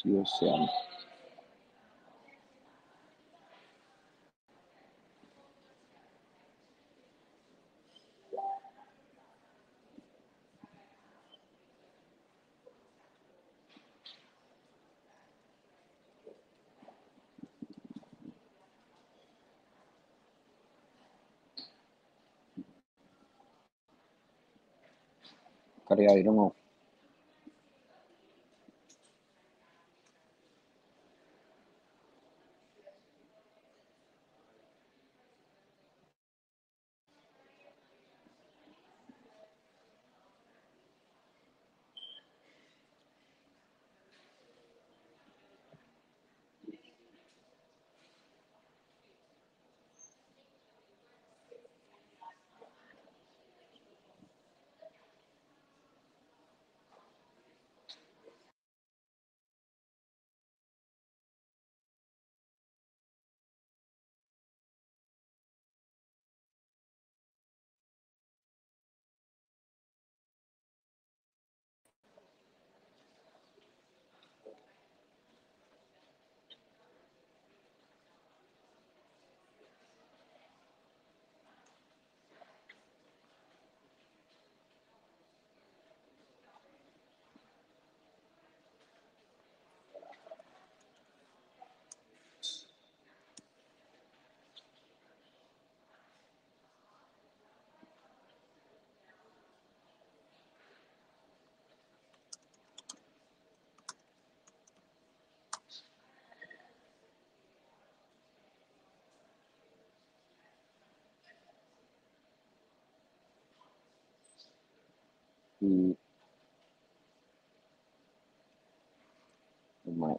your sound. Kare ai rongo.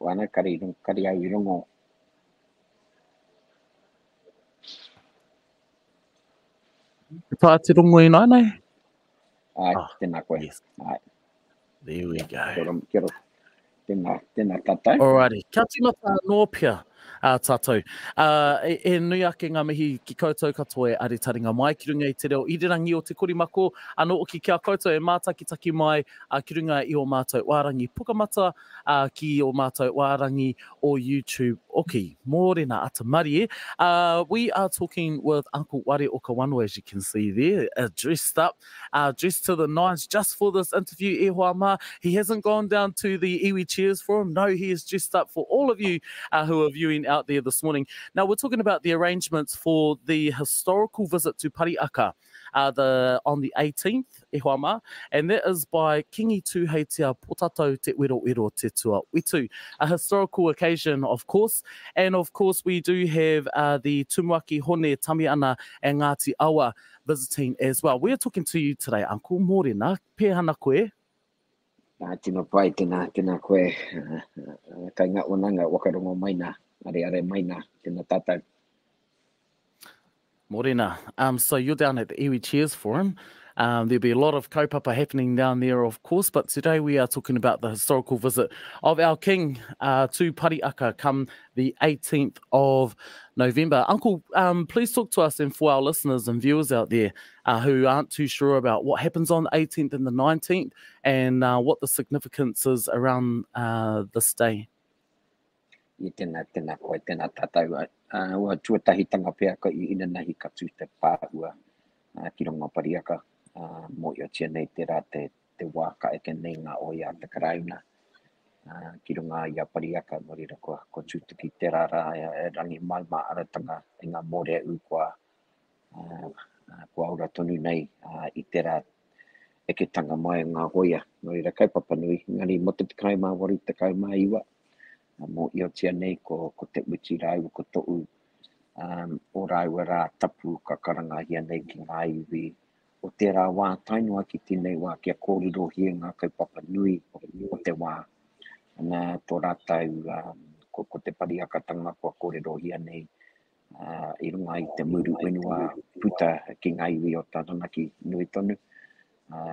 Wana kari ai rongo. Tā te rongo i nai nei? Ai, tēnā koe. Yes. Ai. There we go. Kia ora. Tēnā tātou. Alrighty. Kia tīmata noa pia. Tātou. E nui ake ngā mihi ki koutou katoa are taringa mai ki runga i te reo irirangi o te korimako anō o ki kia koutou e mātakitaki mai ki runga i o mātou wārangi pukamata ki o mātou wārangi o YouTube oki. Mōrena ata mari. We are talking with Uncle Wharehoka Wano, as you can see there, dressed up, dressed to the nines just for this interview. E hoa mā. He hasn't gone down to the iwi chairs for him. No, he is dressed up for all of you who are viewing out there this morning. Now, we're talking about the arrangements for the historical visit to Parihaka on the 18th, e hoa mā, and that is by Kīngi Tūheitia Pōtatau Te Wherowhero Te Tua Witu. A historical occasion, of course, and of course we do have the Tumuaki Hone, Tamihana and Ngāti Hauā visiting as well. We're talking to you today, Uncle. Mōrena, pēhana koe. Tino pai, tēnā koe. Kai ngā onanga wakarongo maina. Are maina, tēnā tātou. Mōrena. So you're down at the iwi chairs for him. There'll be a lot of kaupapa happening down there, of course, but today we are talking about the historical visit of our king to Parihaka come the 18th of November. Uncle, please talk to us and for our listeners and viewers out there who aren't too sure about what happens on the 18th and the 19th and what the significance is around this day. I tēnā koe, tēnā tātou. Ua tuatahitanga pēr ka I ina nahi ka tū te pāua ki rongo Parihaka. Mō i o tia nei te rā te wā ka eke nei ngā o ia te karauna. Ki runga i a Parihaka, no rira ko tūtuki te rara e rangi mai mā aratanga i ngā mōre u kua aura tonu nei I te rā eke tanga mai ngā hoia. No rira kaupapa nui, ngari mo te kaima waru te kaima iwa. Mō i o tia nei ko te uti rau ko to'u o rau e rā tapu ka karangahia nei ki ngā iwi. O te rā wā tainua ki tēnei wā kia kōrero hia ngā kaupapa nui o te wā. Nā tō rātau ko te Parihaka tanga kua kōrero hia nei I runga I te muru wenua puta ki ngā iwi o Taranaki nui tonu.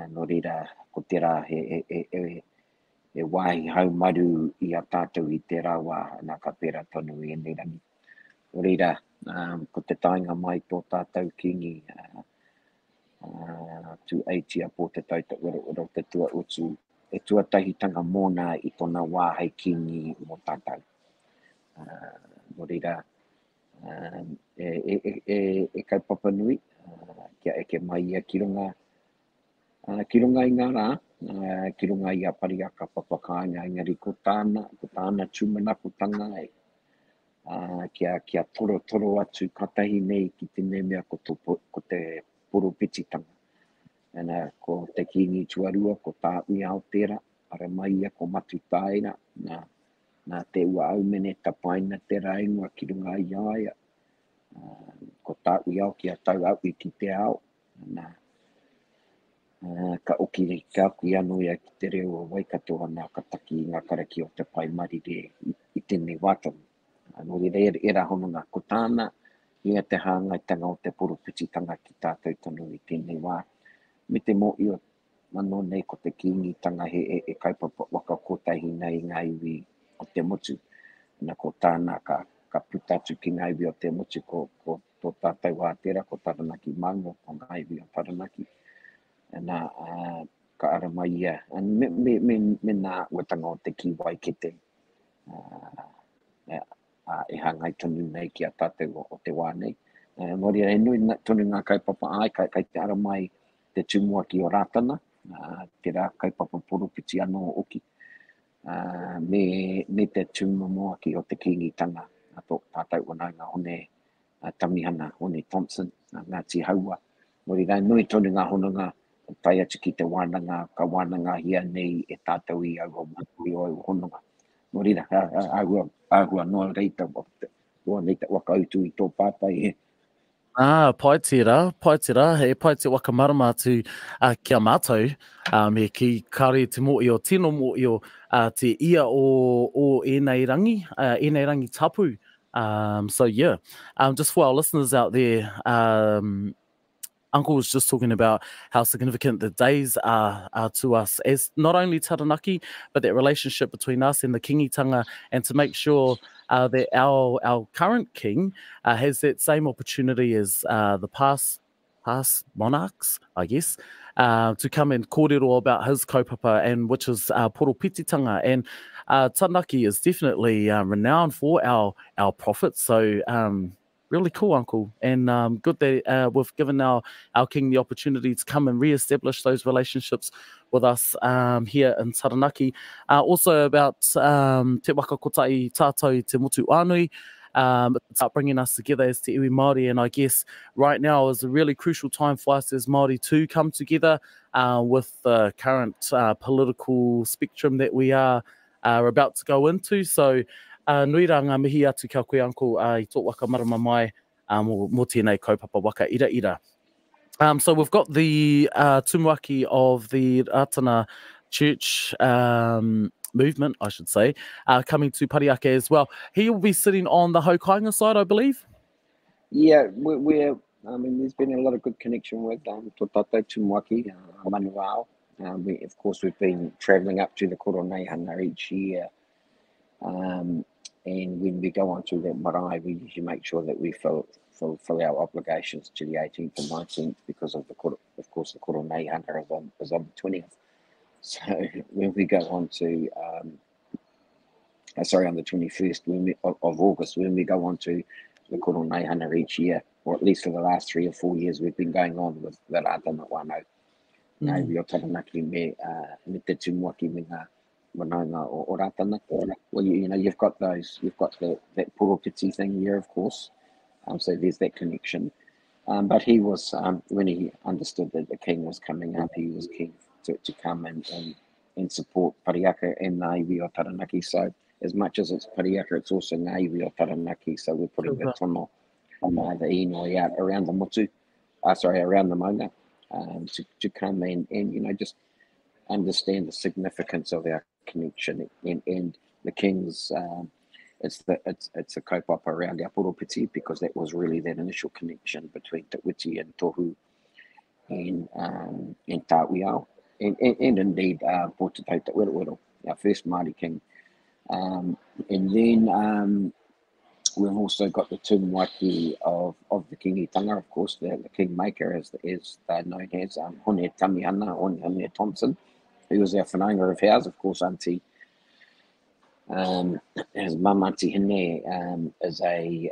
No reira ko te rā e wāhi hau maru I a tātou I te rā wā nā ka pēra tonu I nei rangi. No reira ko te tainga mai tō tātou Kīngi Tūheitia Pōtatau Te Wherowhero Te Tua Witu e tuatahitanga mōna I tōna wā hei Kīngi mō tātou. Nō reira, e kaupapa nui, kia eke mai ia ki runga I ngā rā, ki runga I a Parihaka papakāinga engari ko tāna tūmanakotanga kia toro atu katahi nei ki te mea ko te poropititanga. Ana ko te Kīngi tuarua, ko tā ui ao tērā, ara mai ia ko matu tāina, nā te ua au mene tapaina te raingua ki runga I aia. Ko tā ui ao kia tau au I ki te ao. Ka oki ka kui anō ia ki te reo waikato ana ka taki I ngā karaki o te pai marire I tēnei wātanga. Nō reira e rā hononga ko tāna ia te hāngaitanga o te poropititanga ki tātou tonu I tēnei wā. Me te mo I o mano nei ko te Kīngitanga he kaupapa waka kotahi nei ngā iwi o te motu. Nā ko tāna ka putatu ki ngā iwi o te motu ko tō tātou ātera, ko Taranaki Mango, ko ngā iwi o Taranaki. Nā ka ara mai ia. Me nā watanga o te kiwai kete. E hangai tonu nei ki a tātou o te wā nei. Mori e nui tonu ngā kaupapa ai, kai te ara mai te Tumuaki o Rātana, te rā kaupapa poropiti anō oki. Me te Tumuaki o te Kīngitanga, tātou wanaunga hone Tamihana, hone Thompson, Ngāti Hauā. Mori rā nui tonu ngā hononga, tai atu ki te wānanga, ka wānanga hia nei e tātou I au o hononga. Mori rā, āhua noa reita, waka autu I tō pāpai. Paitira, he paitira waka marama atu kia mātou, me ki kare te mo I o tino mo I o te ia o enei rangi tapu. So yeah, just for our listeners out there, Uncle was just talking about how significant the days are to us as not only Taranaki, but that relationship between us and the Kīngitanga, and to make sure that our current king has that same opportunity as the past monarchs, I guess, to come and kōrero about his kaupapa, and which is poropititanga. And Taranaki is definitely renowned for our prophets. So really cool, Uncle, and good that we've given our king the opportunity to come and re-establish those relationships with us here in Taranaki. Also about te waka kotai tātou te motu anui, it's about bringing us together as te iwi Māori, and I guess right now is a really crucial time for us as Māori to come together with the current political spectrum that we are about to go into. So nui rā ngā mihi atu kia koe, Uncle, I tō waka marama mai mō tēnei kaupapa waka ira. So we've got the Tumuaki of the Rātana Church movement, I should say, coming to Parihaka as well. He will be sitting on the Hokainga side, I believe. Yeah, there's been a lot of good connection with Tōtatau Tumuaki, Manuao. Of course, we've been travelling up to the Koronehana each year. And when we go on to that marae, we usually make sure that we fulfill our obligations to the 18th and 19th, because of course the Koronehana is on the 20th. So when we go on to on the 21st of August, when we go on to the Koronehana each year, or at least for the last 3 or 4 years, we've been going on with the Rātana Wano. Ngāi o Taranaki me te Tumuaki me ngā wanaunga o Rātana. Well, you've got that poropiti thing here, of course. So there's that connection. But he was, when he understood that the king was coming up, he was keen to come and support Parihaka and ngā iwi o Taranaki. So as much as it's Parihaka, it's also ngā iwi o Taranaki. So we're putting the tono on the inoi out around the motu, around the maunga, to come and just understand the significance of our connection and the king's. It's a kaupapa around our poropiti, because that was really that initial connection between Te Witi and Tohu and Tāwiao, and indeed Pōtatau Te Hāhi, our first Māori king. And then we've also got the Tumuaki of the Kīngitanga, of course, the kingmaker, as they're known as, Hone Tamihana, Hone Thompson. who was our whanaunga of ours, of course, Auntie, his mum, Auntie Hine, is a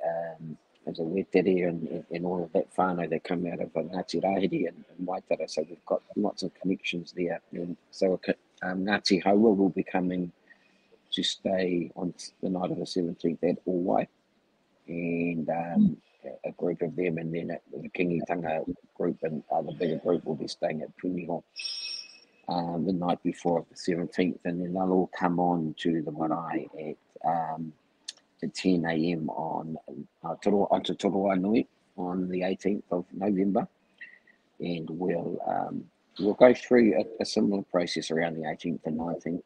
wetere and all of that whānau that come out of Ngāti Rahiri and Waitara, so we've got lots of connections there. And so Ngāti Hauā will be coming to stay on the night of the 17th at Hauā, and a group of them, and then the Kīngitanga group and the bigger group will be staying at Pūniho the night before the 17th, and then they'll all come on to the marae at 10 a.m. on Te Ata Nui on the 18th of November, and we'll go through a similar process around the 18th and 19th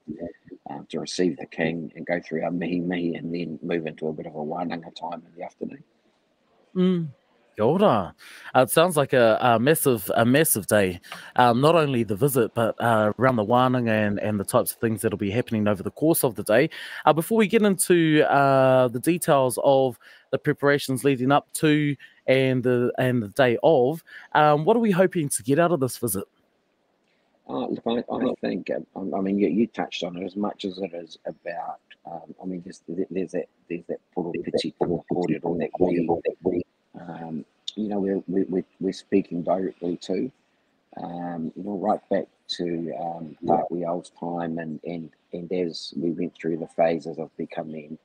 to receive the king and go through our mihi and then move into a bit of a wānanga time in the afternoon. Kia ora. It sounds like a massive day. Not only the visit, but around the wānanga and the types of things that'll be happening over the course of the day. Before we get into the details of the preparations leading up to and the day of, what are we hoping to get out of this visit? Look, I think, I mean, you touched on it as much as it is about, I mean, there's that porupiti kōrero that we, you know, we're speaking directly to, you know, right back to Tāwiao's time, and as we went through the phases of becoming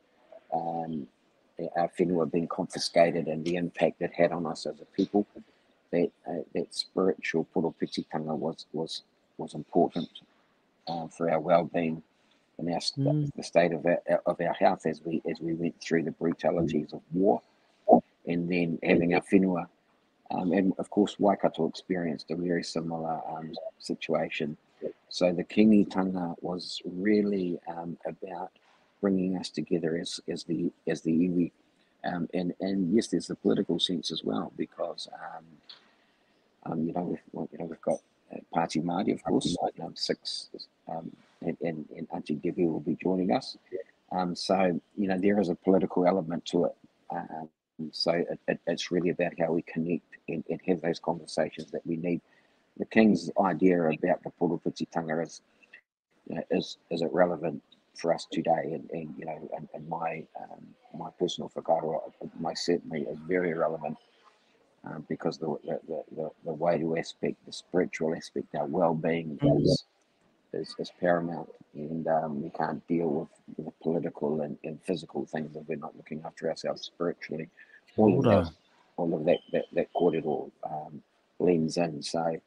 our whenua being confiscated and the impact it had on us as a people, that spiritual porupititanga was important for our well-being and the state of our health as we went through the brutalities of war, and then having our whenua. And of course, Waikato experienced a very similar situation. So the Kīngitanga was really about bringing us together as the iwi, and yes, there's the political sense as well, because you know, we've got Party Māori, of course, 6, and Auntie Debbie will be joining us. So, you know, there is a political element to it. So it's really about how we connect and have those conversations that we need. The King's idea about the porupititanga is, you know, is it relevant for us today? And you know, and my personal whakaaro most certainly is very relevant. Because the wairu aspect, the spiritual aspect, our well-being is paramount, and we can't deal with the political and physical things if we're not looking after ourselves spiritually. All of that kōrero blends in. So,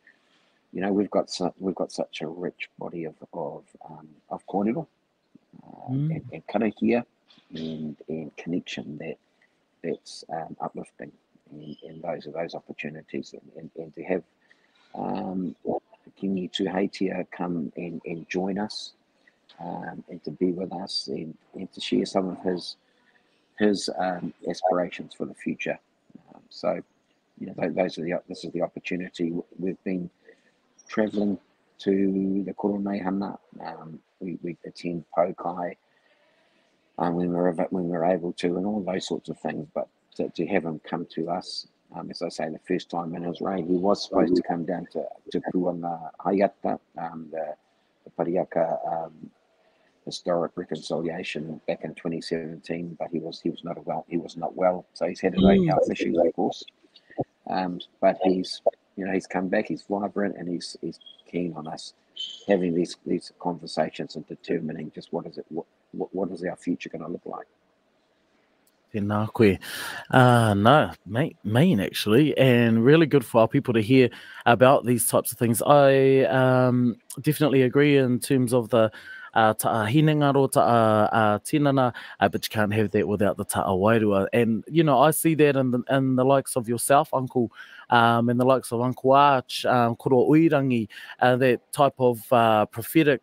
you know, we've got such a rich body of kōrero and karakia and connection that's uplifting. And those opportunities, and to have Kīngi Tūheitia come and join us, and to be with us, and to share some of his aspirations for the future. So, you know, this is the opportunity. We've been travelling to the Koronehana. We attend Pokai when we're able to, and all those sorts of things, but to have him come to us, as I say, the first time in his reign, he was supposed to come down to Puanga Hayata, the Parihaka historic reconciliation back in 2017, but he was not well, so he's had his own health issues, of course. But he's come back, he's vibrant, and he's keen on us having these conversations and determining just what is our future going to look like. Tēnā koe. No, main actually, and really good for our people to hear about these types of things. I definitely agree in terms of the ta'a hinengaro, ta'a tinana, but you can't have that without the ta'a wairua. And, you know, I see that in the likes of yourself, Uncle, and the likes of Uncle Arch, Koro Uirangi, that type of prophetic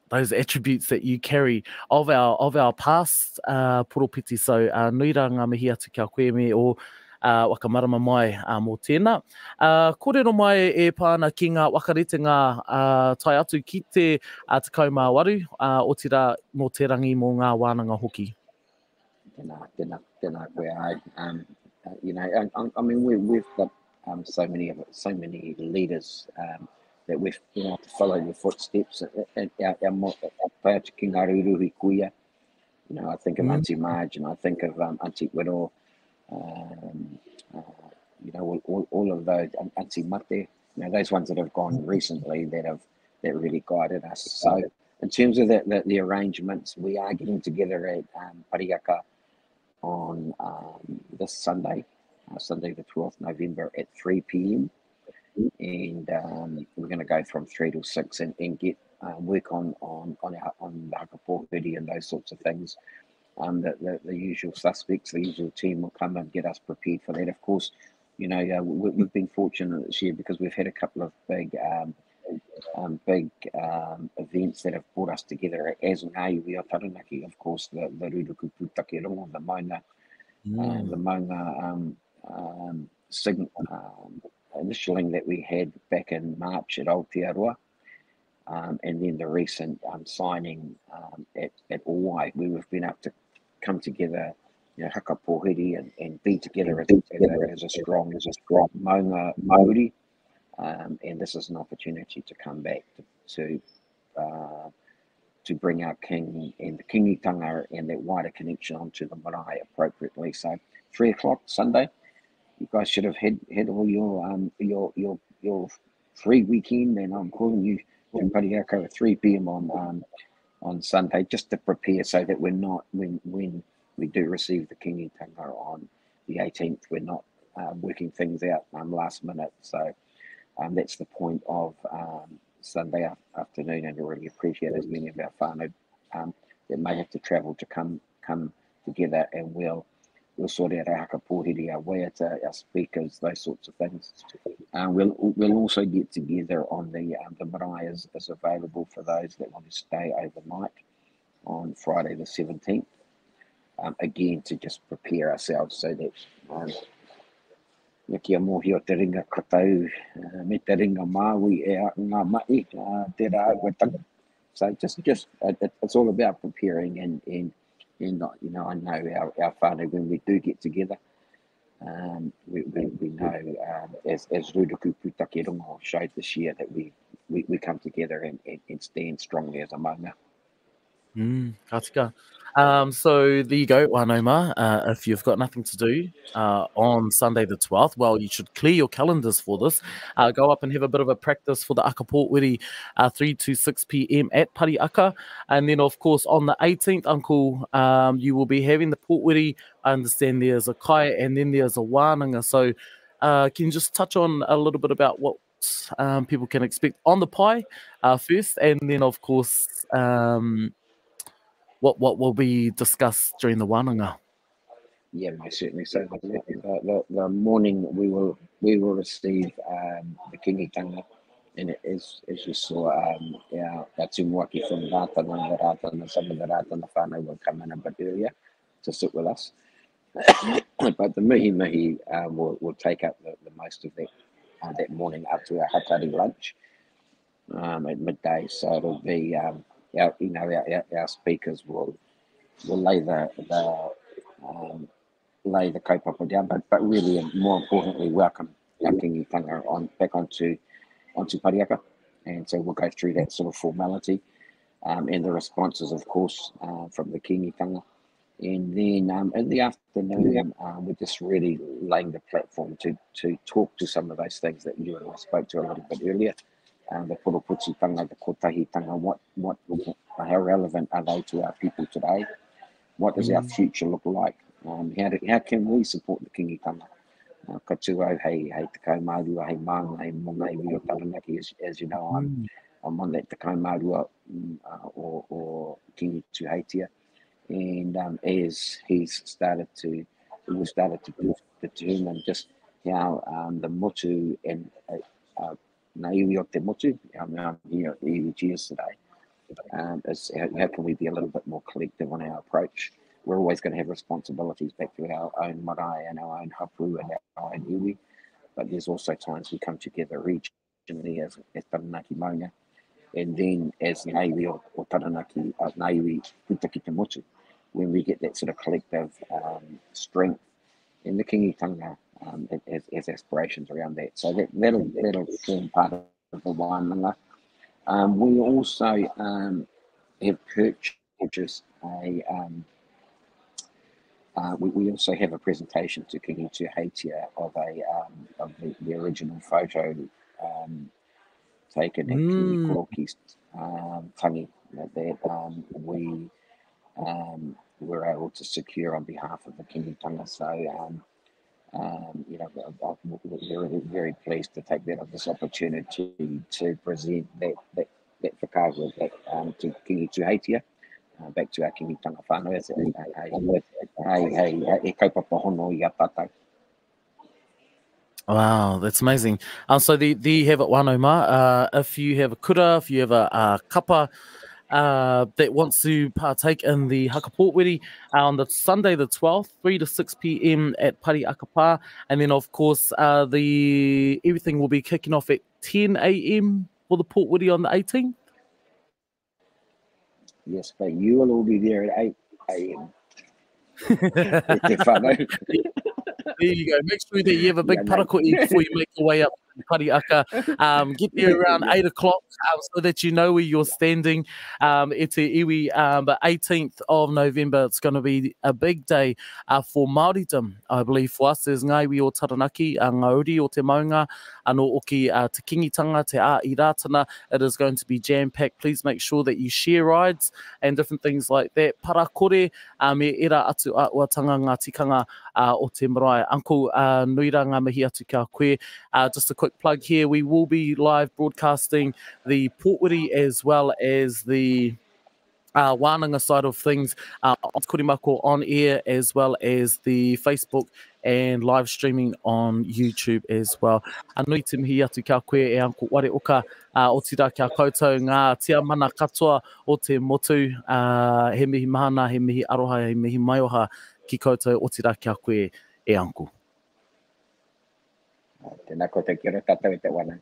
those attributes that you carry of our past poropiti. So nui rā ngā mihi atu kia koe me o wakamarama mai mō tēnā. Kōrero mai e pāna ki ngā wakaretenga tai atu ki te tekau waru o te rā mō te rangi mō ngā wānanga hoki. Tēnā koe ai. You know, I mean, we've got so many leaders that we've been able to follow the footsteps and our Pāti ki ngā ruruhi kuia. You know, I think of Auntie Marge, and I think of Auntie Wero, you know, all of those, Auntie Mate, you know, those ones that have gone recently that really guided us. So in terms of the arrangements, we are getting together at Parihaka on this Sunday, Sunday the 12th November at 3 p.m. And we're going to go from 3 till 6 and get work on the haka pōhuri and those sorts of things. The usual suspects, the usual team will come and get us prepared for that. Of course, you know, we've been fortunate this year because we've had a couple of big events that have brought us together as Ngāi o Taranaki. Of course, the Ruruku Pūtakerongo, the Maunga initialing that we had back in March at Aotearoa, and then the recent signing at Hauā, where we've been able to come together, you know, haka pōhuri and be together as a strong maunga Māori. And this is an opportunity to come back to bring our king and the Kīngitanga and that wider connection onto the marae appropriately. So 3 o'clock Sunday, you guys should have had all your free weekend, and I'm calling you in Parihaka at 3 p.m. on Sunday, just to prepare so that we're not, when we do receive the Kīngitanga on the 18th, we're not working things out last minute. So that's the point of Sunday afternoon, and I really appreciate as many of our whānau that may have to travel to come together, and we'll sort out our haka pōhiri, our waiata, our speakers, those sorts of things. We'll also get together on the marae is available for those that want to stay overnight on Friday the 17th. Again, to just prepare ourselves so that kia mohi o te ringa katau, me te ringa māui e ngā mai, te rā wetanga. So just it's all about preparing and you know, I know our whānau, when we do get together, we know as Ruruku Pūtakerongo showed this year that we come together and stand strongly as a maunga. Ka tika. So there you go, Wānauma. If you've got nothing to do on Sunday the 12th, well, you should clear your calendars for this. Go up and have a bit of a practice for the aka pōhuri 3 to 6 p.m. at Parihaka. And then, of course, on the 18th, Uncle, you will be having the pōhuri. I understand there's a kai and then there's a wānanga. So can you just touch on a little bit about what people can expect on the pai first, and then, of course, what will be discussed during the wānanga? Yeah, most certainly. So the morning we will receive the Kīngitanga, and as you saw, our Tumuaki from Rātana, some of the Rātana whānau will come in a bit earlier to sit with us. But the mihi will take up the most of that morning up to our hatari lunch at midday. So it'll be our speakers will lay the kaupapa down, but really more importantly welcome our Kīngitanga back onto Parihaka, and so we'll go through that sort of formality and the responses, of course, from the Kīngitanga. And then in the afternoon, we're just really laying the platform to talk to some of those things that you and I spoke to a little bit earlier. The poroputitanga, the kotahitanga, how relevant are they to our people today? What does our future look like? How can we support the Kīngitanga? Katuau, hei te kaumārua, hei mānga, hei mongai o Taranaki, as you know, I'm on that te kaumārua or Kingi Tūheitia. And as we've started to determine just how the motu and naiwi o te motu, I'm here at the EVGs today, is how can we be a little bit more collective on our approach? We're always going to have responsibilities back to our own marae and our own hapu and our own iwi, but there's also times we come together regionally as Taranaki Maunga, and then as naiwi o Taranaki, naiwi putaki te motu, when we get that sort of collective strength in the Kīngitanga as aspirations around that. So that'll form part the wānanga. We also have purchased a we also have a presentation to Kīngi Tūheitia of the original photo taken at Kīngi Koroki's tangi that we were able to secure on behalf of the Kīngitanga. So you know, we're very pleased to take this opportunity to present that whakaua to Kīngi Tūheitia, back to our Kīngitanga whānau as e kaupapa hono I a tātou. Wow, that's amazing. So the you have it wano ma, if you have a kura, if you have a kapa that wants to partake in the haka pōtwiri on the Sunday the 12th, 3 to 6 p.m. at Parihaka, and then of course everything will be kicking off at 10 a.m. for the pōtwiri on the 18th. Yes, but you will all be there at 8 a.m. There you go. Make sure that you have a big parakoi before you make your way up to Parihaka. Get there around 8 o'clock so that you know where you're standing. E te iwi, but 18th of November, it's going to be a big day for Māoridom, I believe, for us. There's ngaiwi o Taranaki, ngauri o te maunga, anō oki te Kīngitanga, te Hāhi Rātana. It is going to be jam-packed. Please make sure that you share rides and different things like that. Parakore, me era atu atuatanga ngā tikanga o te marae. Uncle Nuira ngā mihi atu kia koe. Just a quick plug here, we will be live broadcasting the pōtwiri as well as the wānanga side of things on Korimako on air, as well as the Facebook and live streaming on YouTube as well. Anui te mihi atu kia koe e Uncle Wharehoka o tira kia koutou ngā tia mana katoa o te motu, he mihi mahana, he mihi aroha, he mihi maioha ki koutou o tira kia koe e Uncle. Tēnā koutou kia ora tātou e te wana.